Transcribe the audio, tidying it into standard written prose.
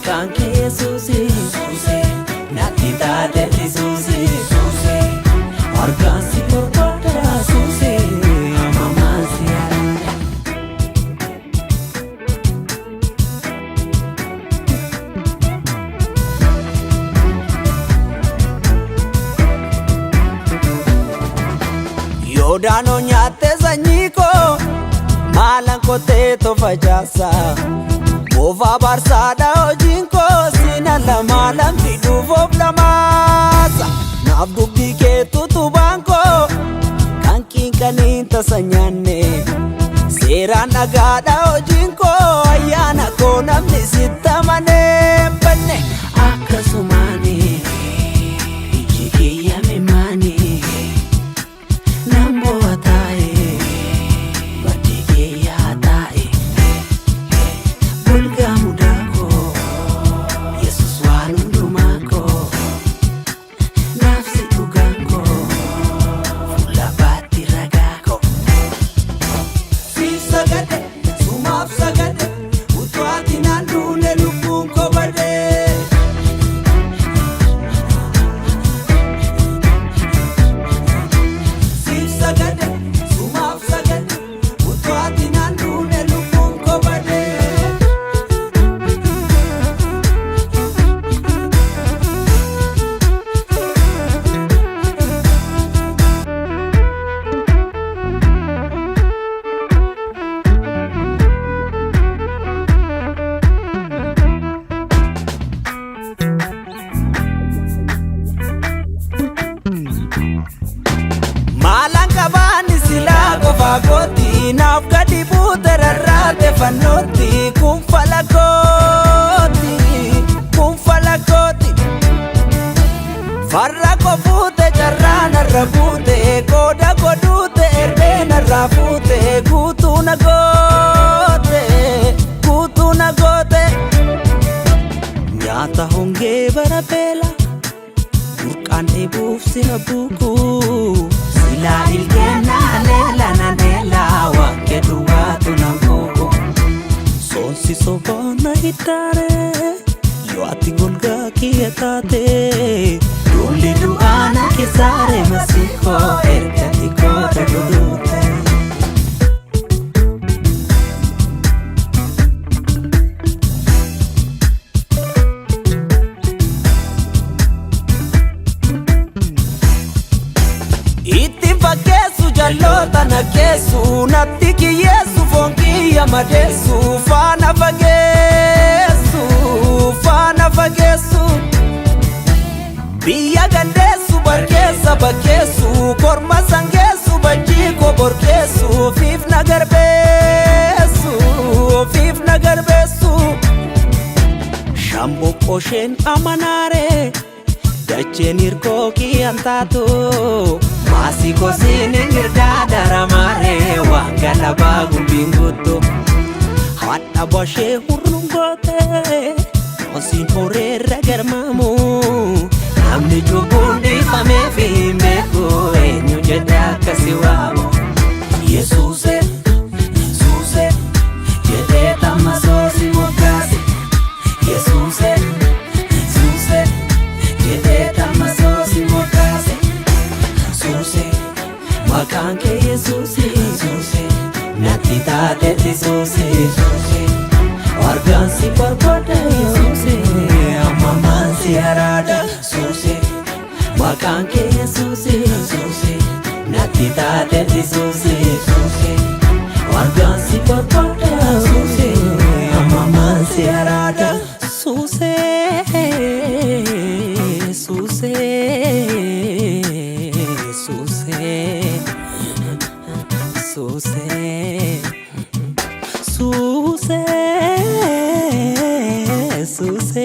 maqaan kee Yesuusi natti taate Yesuusi argaan si barbaada Yesuusi ammaan si yaada. Yoodano nyaatte sanyii koo maalan kotee tofachaasa Ova barsaadha hojiin koo sina lama lamfiidhuuf of lamaasa naaf dubbii keetu tubaan koo kan qiinqaniin tasa nyaanne seeraan dhagaadha hojiin koo ayyaana koo namni sitti amanee banne akkasumaani iji kiyya mimaani nan boo'a taa'e baddi kiyyaa taa'e golgaa mudaa koo Yesus waan hundumaa koo naaf si dhugaan koo fuula baatti ragaa koo siif sagade sumaaf sagade utuu ati naan duune lubbuun koo badee siif sagade sumaaf sagade utuu ati naan duune lubbuun koo badee. Maalan qabaani silaa qofaa kooti naaf gadi buute rarraate fannooti kun fala kooti farra ko fuute carraa narra buute qooda godhuute erdee narraa fuute guutuu na goote nyaata hongee bara beela burqaan dheebuuf sina buukuu silaa ilkeenaa leela na leela wakke duwwaatu nan kuuku soonsi soboona hiddaare yoo ati golgaa kiyya taate lulli du'aana keessaare masiikoo ergati koota duduute. Ittiin fakkeessu jalloota na keessu natti kiyyeessu foon kiyya madeessu faana fageessu biyya gandeessu barkeessa bakkeessu korma sangeessu bajjii koo borkeessu ofiif na garbeessu shamboo qosheen amanaare dacheen hirkoo kiyyaan taatu maasii kosiin hirdaa daramare waan galabaa gumbiin guutu hadha bashee hurnuun goote osiin horeerra garmaamu namni cubbuun dhiifamee fi beeku eenyu jedhe akkasi waamu Yesuuse jedhee tamma soosi moggaase Yesuuse jedhee tamma soosi moggaase Suuse maqaan kee Yesuusi natti taate Yesuusi argaan si barbaada Yesuusi ammaan si araada Suuse maqaan kee Yesuusi natti taate Yesuusi argaan si barbaada Yesuusi ammaan si araada Suuse Suuse